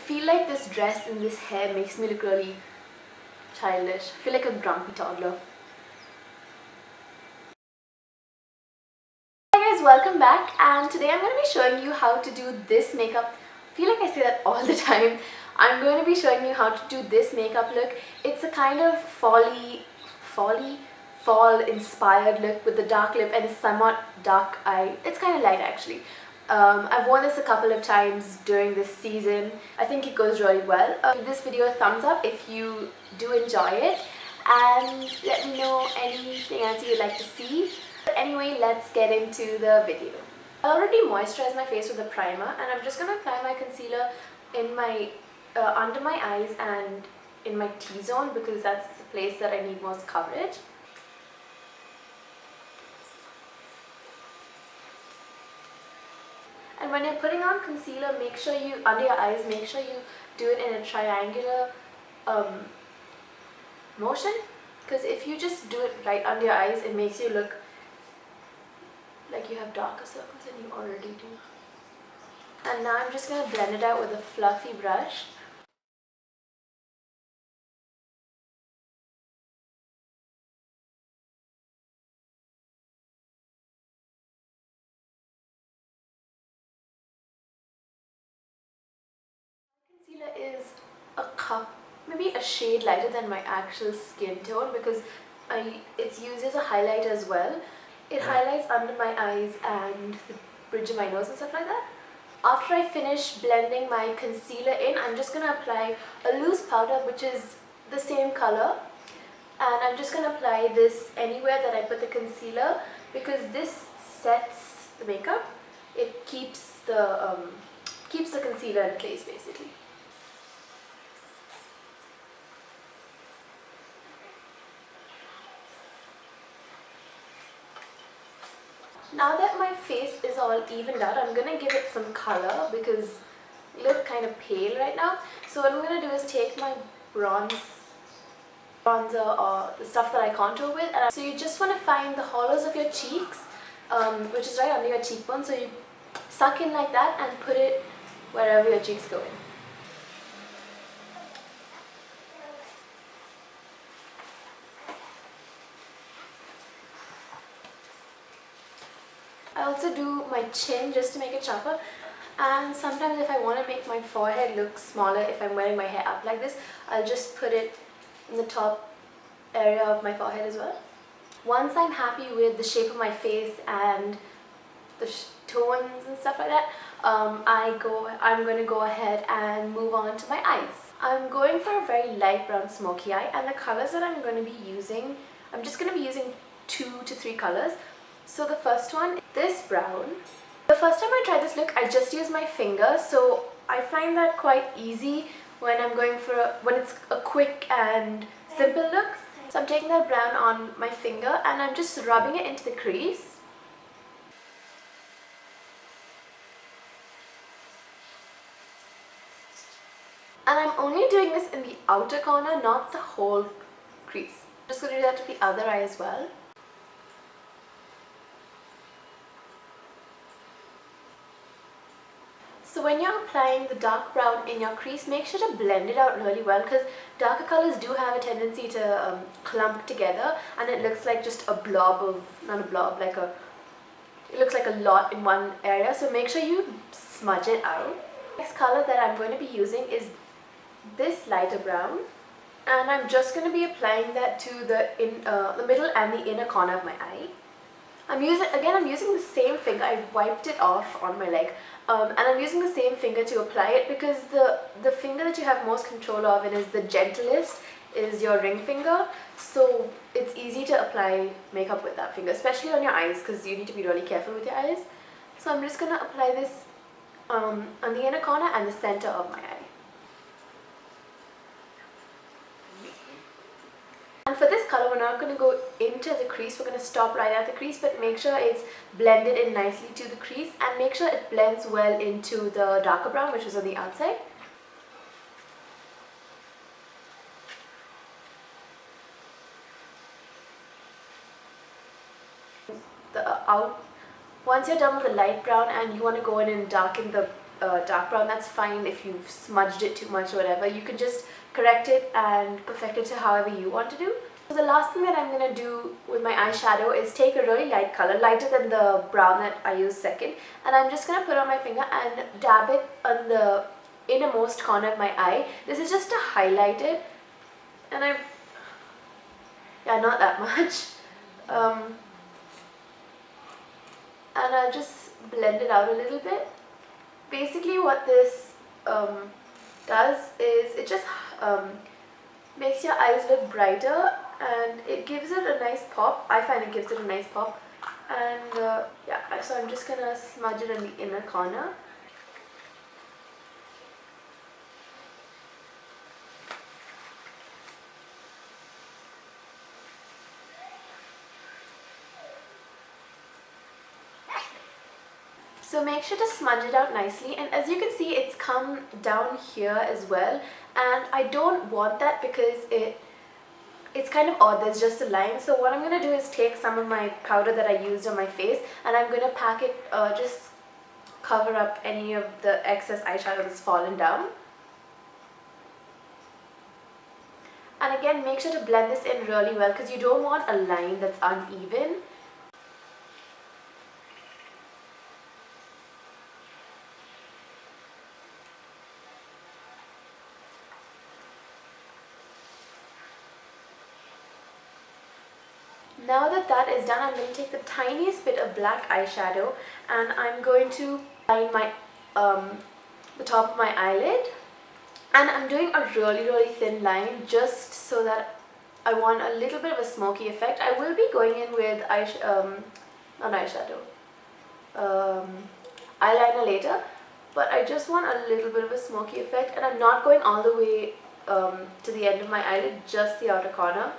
feel like this dress and this hair makes me look really childish. I feel like a grumpy toddler. Hi guys, welcome back, and today I'm going to be showing you how to do this makeup. I feel like I say that all the time. I'm going to be showing you how to do this makeup look. It's a kind of fall inspired look with the dark lip and a somewhat dark eye. It's kind of light actually. I've worn this a couple of times during this season. I think it goes really well. Give this video a thumbs up if you do enjoy it, and let me know anything else you'd like to see. But anyway, let's get into the video. I already moisturized my face with a primer, and I'm just going to apply my concealer in my under my eyes and in my T-zone, because that's the place that I need most coverage. And when you're putting on concealer, make sure you, under your eyes, make sure you do it in a triangular motion, because if you just do it right under your eyes, it makes you look like you have darker circles than you already do. And now I'm just going to blend it out with a fluffy brush. Concealer is a cup, maybe a shade lighter than my actual skin tone, because it's used as a highlight as well. It highlights under my eyes and the bridge of my nose and stuff like that. After I finish blending my concealer in, I'm just going to apply a loose powder which is the same color, and I'm just going to apply this anywhere that I put the concealer, because this sets the makeup. It keeps the concealer in place basically. Now that my face is all evened out, I'm going to give it some color because I look kind of pale right now. So what I'm going to do is take my bronzer or the stuff that I contour with. So you just want to find the hollows of your cheeks, which is right under your cheekbone. So you suck in like that and put it wherever your cheeks go in. I also do my chin just to make it sharper, and sometimes if I want to make my forehead look smaller, if I'm wearing my hair up like this, I'll just put it in the top area of my forehead as well. Once I'm happy with the shape of my face and the tones and stuff like that, I'm going to go ahead and move on to my eyes. I'm going for a very light brown smoky eye, and the colors that I'm going to be using, I'm just going to be using 2 to 3 colors. So the first one, this brown. The first time I tried this look, I just used my finger, so I find that quite easy when I'm going for when it's a quick and simple look. So I'm taking that brown on my finger and I'm just rubbing it into the crease. And I'm only doing this in the outer corner, not the whole crease. I'm just going to do that to the other eye as well. So when you're applying the dark brown in your crease, make sure to blend it out really well, because darker colors do have a tendency to clump together and it looks like just a blob of, not a blob, it looks like a lot in one area. So make sure you smudge it out. Next color that I'm going to be using is this lighter brown, and I'm just going to be applying that to the middle and the inner corner of my eye. I'm using the same finger. I wiped it off on my leg, and I'm using the same finger to apply it, because the finger that you have most control of and is the gentlest is your ring finger. So it's easy to apply makeup with that finger, especially on your eyes, because you need to be really careful with your eyes. So I'm just going to apply this on the inner corner and the center of my eye. And for this color, we're not going to go into the crease, we're going to stop right at the crease, but make sure it's blended in nicely to the crease, and make sure it blends well into the darker brown, which is on the outside. Once you're done with the light brown and you want to go in and darken the dark brown. That's fine if you've smudged it too much or whatever. You can just correct it and perfect it to however you want to do. So the last thing that I'm going to do with my eyeshadow is take a really light color, lighter than the brown that I used second, and I'm just going to put it on my finger and dab it on the innermost corner of my eye. This is just to highlight it, and yeah, not that much. And I'll just blend it out a little bit. Basically what this does is it just makes your eyes look brighter, and it gives it a nice pop. I find it gives it a nice pop. And yeah, so I'm just gonna smudge it in the inner corner. So make sure to smudge it out nicely, and as you can see, it's come down here as well, and I don't want that because it's kind of odd. There's just a line. So what I'm going to do is take some of my powder that I used on my face, and I'm going to pack it, just cover up any of the excess eyeshadow that's fallen down. And again, make sure to blend this in really well because you don't want a line that's uneven. Now that that is done, I'm going to take the tiniest bit of black eyeshadow and I'm going to line my the top of my eyelid, and I'm doing a really thin line just so that I want a little bit of a smoky effect. I will be going in with eyeliner later, but I just want a little bit of a smoky effect, and I'm not going all the way to the end of my eyelid, just the outer corner.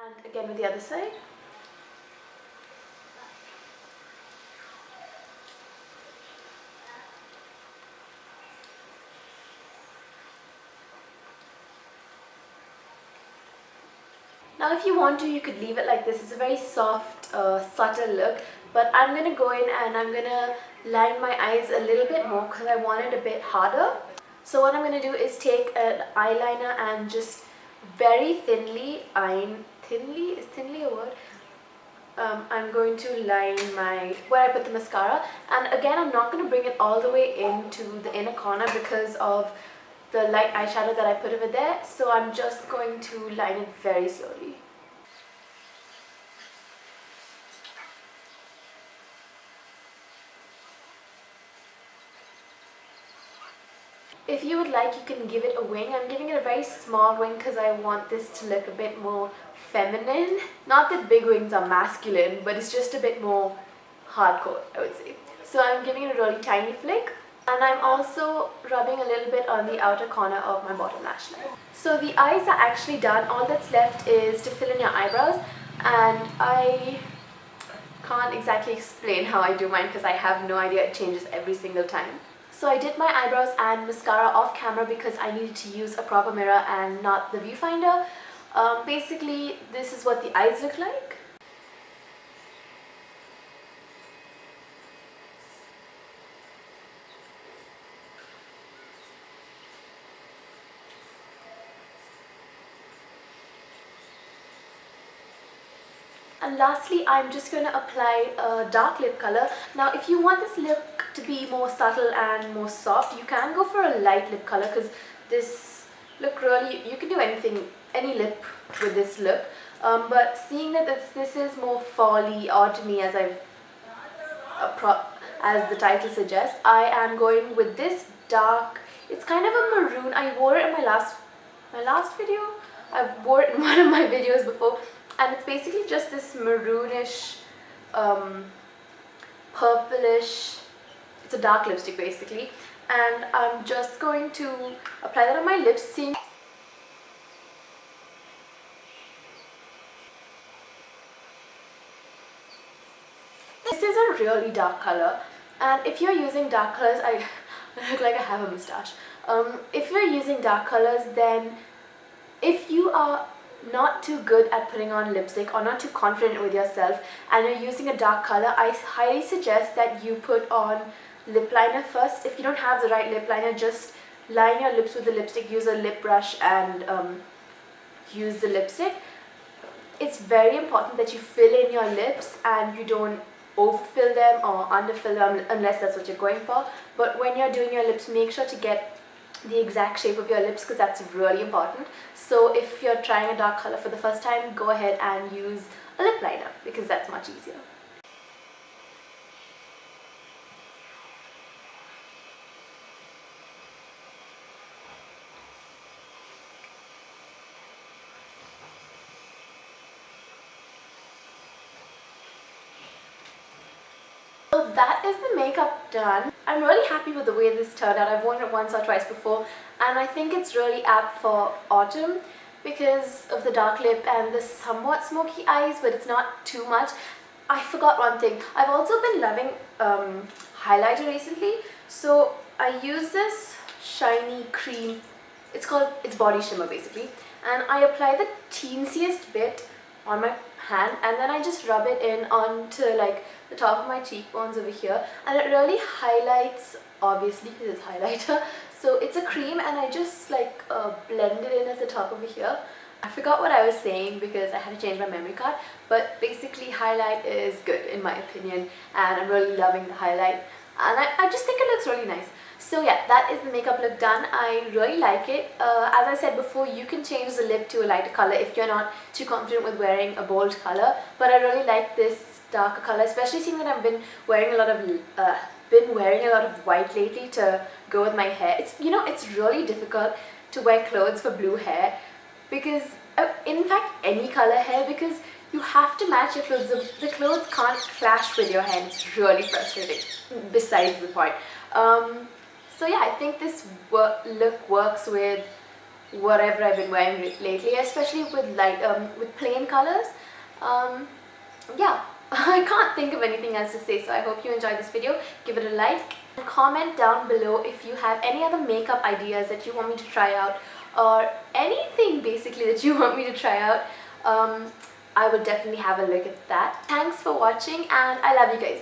And again with the other side. Now if you want to, you could leave it like this. It's a very soft, subtle look, but I'm going to go in and I'm going to line my eyes a little bit more because I want it a bit harder. So what I'm going to do is take an eyeliner and just very thinly, is thinly a word? I'm going to line where I put the mascara, and again I'm not going to bring it all the way into the inner corner because of the light eyeshadow that I put over there, so I'm just going to line it very slowly. If you would like, you can give it a wing. I'm giving it a very small wing because I want this to look a bit more feminine. Not that big wings are masculine, but it's just a bit more hardcore, I would say. So I'm giving it a really tiny flick. And I'm also rubbing a little bit on the outer corner of my bottom lash line. So the eyes are actually done. All that's left is to fill in your eyebrows. And I can't exactly explain how I do mine because I have no idea. It changes every single time. So I did my eyebrows and mascara off camera because I needed to use a proper mirror and not the viewfinder. Basically, this is what the eyes look like. And lastly, I'm just going to apply a dark lip color. Now if you want this look to be more subtle and more soft, you can go for a light lip color because this look really, you can do any lip with this look. But seeing that this is more fall-y, autumny as as the title suggests, I am going with this dark, it's kind of a maroon. I wore it in my last video. I wore it in one of my videos before. And it's basically just this maroonish, purplish, it's a dark lipstick basically. And I'm just going to apply that on my lips. This is a really dark color, and if you're using dark colors, I look like I have a moustache. If you're using dark colors, then if you are not too good at putting on lipstick or not too confident with yourself and you're using a dark color, I highly suggest that you put on lip liner first. If you don't have the right lip liner, just line your lips with the lipstick, use a lip brush and use the lipstick. It's very important that you fill in your lips and you don't overfill them or underfill them unless that's what you're going for. But when you're doing your lips, make sure to get the exact shape of your lips because that's really important. So if you're trying a dark color for the first time, go ahead and use a lip liner because that's much easier. So that is the makeup done. I'm really happy with the way this turned out. I've worn it once or twice before and I think it's really apt for autumn because of the dark lip and the somewhat smoky eyes, but it's not too much. I forgot one thing. I've also been loving highlighter recently. So I use this shiny cream. It's Body Shimmer basically. And I apply the teensiest bit on my hand and then I just rub it in onto like the top of my cheekbones over here, and it really highlights, obviously because it's highlighter. So it's a cream and I just like blend it in at the top over here. I forgot what I was saying because I had to change my memory card, but basically highlight is good in my opinion and I'm really loving the highlight and I just think it looks really nice. So yeah, that is the makeup look done. I really like it. As I said before, you can change the lip to a lighter color if you're not too confident with wearing a bold color, but I really like this darker color, especially seeing that I've been wearing a lot of white lately to go with my hair. It's really difficult to wear clothes for blue hair because in fact any color hair, because you have to match your clothes. The clothes can't clash with your hair. It's really frustrating besides the point. So yeah, I think this look works with whatever I've been wearing lately, especially with with plain colors. Yeah, I can't think of anything else to say, so I hope you enjoyed this video. Give it a like and comment down below if you have any other makeup ideas that you want me to try out or anything basically that you want me to try out. I will definitely have a look at that. Thanks for watching and I love you guys.